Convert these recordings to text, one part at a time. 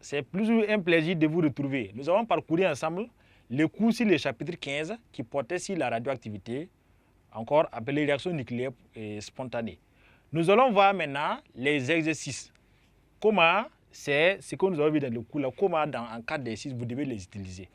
c'est plus ou moins un plaisir de vous retrouver. Nous avons parcouru ensemble le cours sur le chapitre 15 qui portait sur la radioactivité, encore appelée réaction nucléaire spontanée. Nous allons voir maintenant les exercices. Comment, c'est ce que nous avons vu dans le cours, là, comment en cas d'exercice vous devez les utiliser.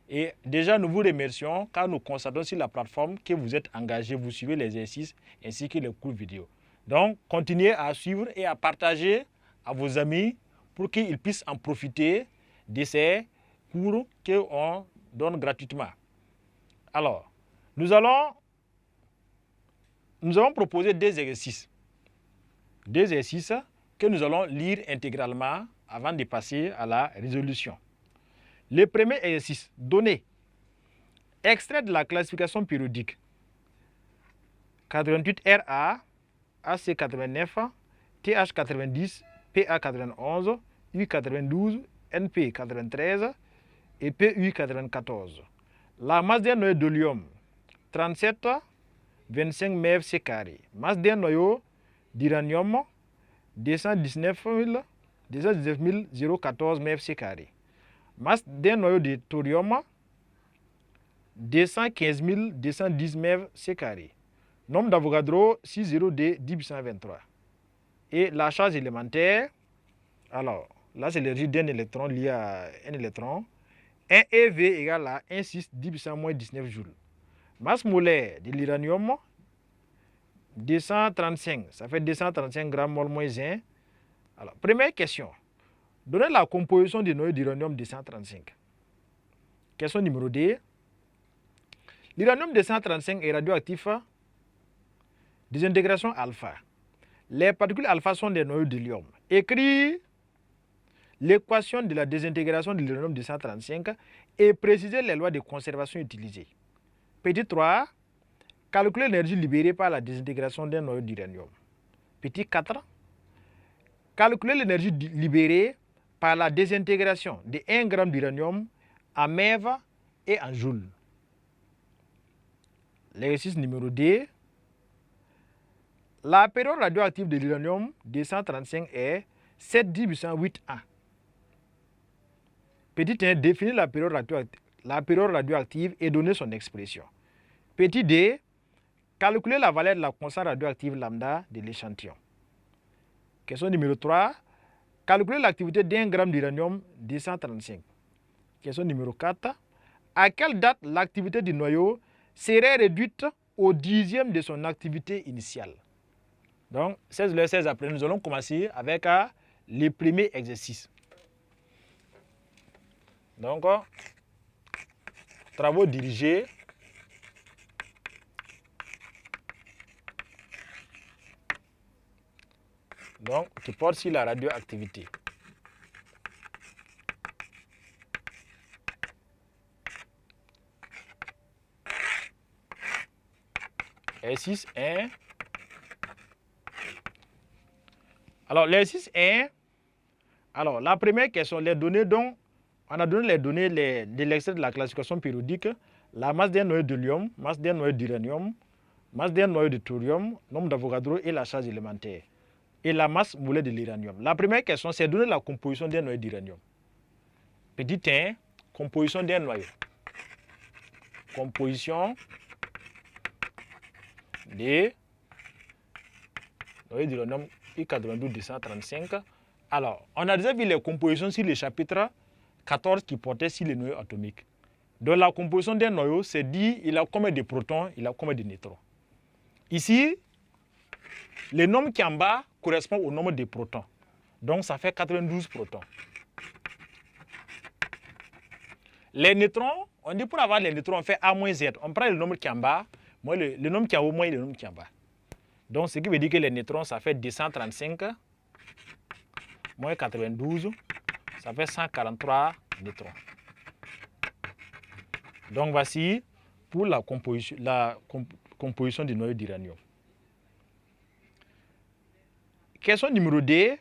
Et déjà, nous vous remercions car nous constatons sur la plateforme que vous êtes engagés, vous suivez les exercices ainsi que les cours vidéo. Donc, continuez à suivre et à partager à vos amis pour qu'ils puissent en profiter de ces cours qu'on donne gratuitement. Alors, nous allons proposer des exercices. Des exercices que nous allons lire intégralement avant de passer à la résolution. Le premier exercice, données. Extrait de la classification périodique. 88 RA, AC 89, TH 90, PA 91, U 92, NP 93 et PU 94. La masse d'un noyau d'hélium, 37,25 MeV/c². Masse d'un noyau d'uranium, 219 014 MeV/c². Masse d'un noyau de thorium, 215 210 MeV/c². Nombre d'Avogadro, 6,0D 10 puissance 23. Et la charge élémentaire, alors là c'est l'énergie d'un électron lié à un électron. 1 EV égale à 1,6 10 puissance moins 19 joules. Masse molaire de l'uranium, 235, ça fait 235 grammes mol moins 1. Alors, première question. Donnez la composition du noyau d'uranium 235. Question numéro 2. L'uranium 235 est radioactif. Désintégration alpha. Les particules alpha sont des noyaux d'hélium. Écris l'équation de la désintégration de l'uranium 235 et précisez les lois de conservation utilisées. Petit 3. Calculer l'énergie libérée par la désintégration d'un noyau d'uranium. Petit 4. Calculer l'énergie libérée par la désintégration de 1 g d'uranium en MeV et en joules. L'exercice numéro 2. La période radioactive de l'uranium 235 est 7,10 puissance 8A. Petit 1. Définir la période radioactive et donner son expression. Petit 2. Calculer la valeur de la constante radioactive lambda de l'échantillon. Question numéro 3. Calculer l'activité d'1 g d'uranium 235. Question numéro 4. À quelle date l'activité du noyau serait réduite au 10e de son activité initiale? Donc, 16 après, nous allons commencer avec le premier exercice. Donc, travaux dirigés. Donc, qui porte sur la radioactivité. Exercice 1. Alors, l'exercice 1. Alors, la première question, les données dont on a donné les données de l'extrait de la classification périodique, la masse d'un noyau d'hélium, masse d'un noyau d'uranium, masse d'un noyau de thorium, nombre d'Avogadro et la charge élémentaire. Et la masse molaire de l'uranium. La première question, c'est donner la composition d'un noyau d'uranium. Petit 1, composition d'un noyau. Composition des noyaux d'uranium I92-235. Alors, on a déjà vu les compositions sur le chapitre 14 qui portait sur les noyaux atomiques. Donc, la composition d'un noyau, c'est dit il a combien de protons, il a combien de neutrons. Ici, le nombre qui est en bas correspond au nombre de protons. Donc, ça fait 92 protons. Les neutrons, on dit pour avoir les neutrons, on fait A moins Z. On prend le nombre qui est en bas, moins le nombre qui est en haut, moins le nombre qui est en bas. Donc, ce qui veut dire que les neutrons, ça fait 235 moins 92, ça fait 143 neutrons. Donc, voici pour la composition du noyau d'uranium. Question numéro 2.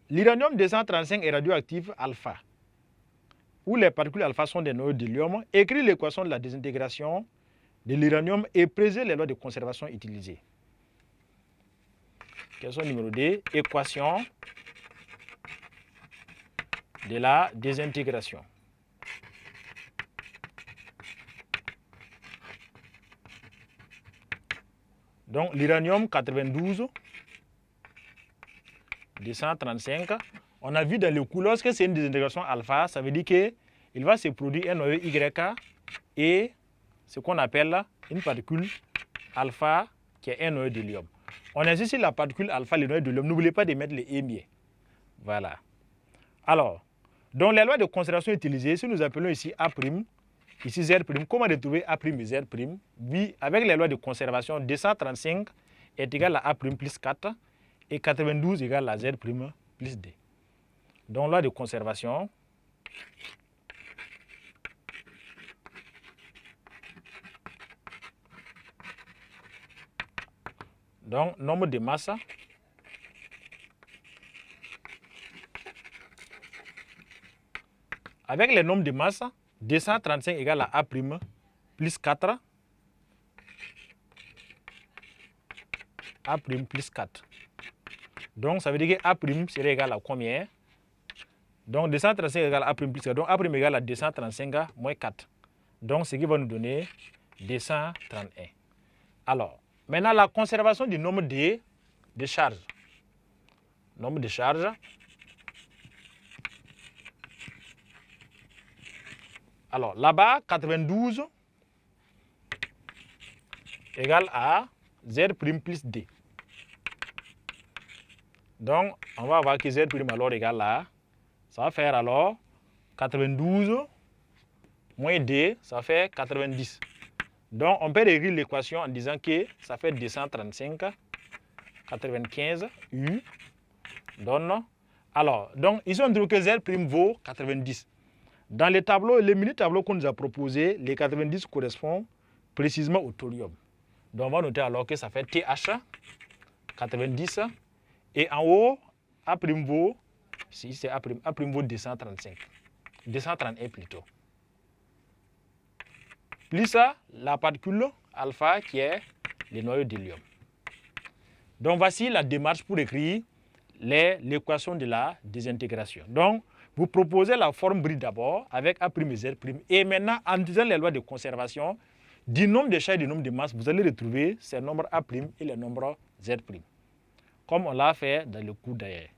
L'uranium 235 est radioactif alpha, où les particules alpha sont des noyaux d'hélium. Écris l'équation de la désintégration de l'uranium et précisez les lois de conservation utilisées. Question numéro 2. Équation de la désintégration. Donc, l'uranium 92, 235. On a vu dans le coup, lorsque c'est une désintégration alpha, ça veut dire qu'il va se produire un noyau YK et ce qu'on appelle une particule alpha qui est un noyau d'hélium. On insiste sur la particule alpha, le noyau d'hélium. N'oubliez pas de mettre les et bien. Voilà. Alors, dans les lois de conservation utilisées, si nous appelons ici A', ici Z', comment retrouver A' et Z'? Oui, avec les lois de conservation, 235 est égal à A' plus 4 et 92 égale à Z' plus D. Donc, loi de conservation. Donc, nombre de masse. Avec les nombres de masse, 235 égale à A' plus 4. A' plus 4. Donc, ça veut dire que A' serait égal à combien? Donc, 235 égale à A' plus 4. Donc, A' égale à 235 moins 4. Donc, ce qui va nous donner 231. Alors, maintenant, la conservation du nombre de charges. Nombre de charges. Alors, là-bas, 92 égale à Z' plus D. Donc, on va voir que Z' alors égale à, ça va faire alors 92 moins D, ça va faire 90. Donc, on peut écrire l'équation en disant que ça fait 235, 95, U, donne. Alors, donc, ici, on trouve que Z' vaut 90. Dans les tableaux, les mini-tableaux qu'on nous a proposés, les 90 correspondent précisément au thorium. Donc, on va noter alors que ça fait TH, 90, et en haut, A' vaut, si c'est A' vaut 235, 231 plutôt. Plus ça, la particule alpha qui est le noyau d'hélium. Donc, voici la démarche pour écrire l'équation de la désintégration. Donc, vous proposez la forme brute d'abord avec A' et Z'. Et maintenant, en utilisant les lois de conservation, du nombre de charges et du nombre de masses, vous allez retrouver ces nombres A' et les nombres Z'. Comme on l'a fait dans le cours d'ailleurs.